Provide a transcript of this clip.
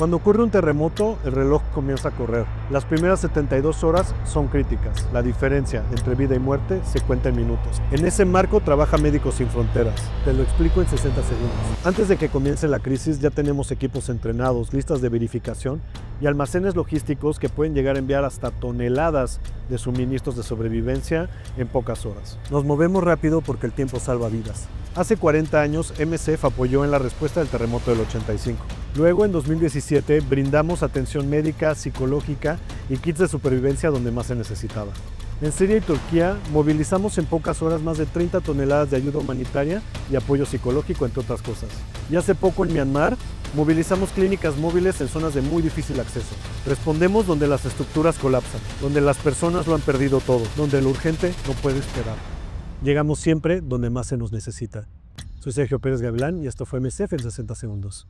Cuando ocurre un terremoto, el reloj comienza a correr. Las primeras 72 horas son críticas. La diferencia entre vida y muerte se cuenta en minutos. En ese marco trabaja Médicos Sin Fronteras. Te lo explico en 60 segundos. Antes de que comience la crisis, ya tenemos equipos entrenados, listas de verificación y almacenes logísticos que pueden llegar a enviar hasta toneladas de suministros de sobrevivencia en pocas horas. Nos movemos rápido porque el tiempo salva vidas. Hace 40 años, MSF apoyó en la respuesta del terremoto del 85. Luego, en 2017, brindamos atención médica, psicológica y kits de supervivencia donde más se necesitaba. En Siria y Turquía, movilizamos en pocas horas más de 30 toneladas de ayuda humanitaria y apoyo psicológico, entre otras cosas. Y hace poco en Myanmar, movilizamos clínicas móviles en zonas de muy difícil acceso. Respondemos donde las estructuras colapsan, donde las personas lo han perdido todo, donde lo urgente no puede esperar. Llegamos siempre donde más se nos necesita. Soy Sergio Pérez Gavilán y esto fue MSF en 60 segundos.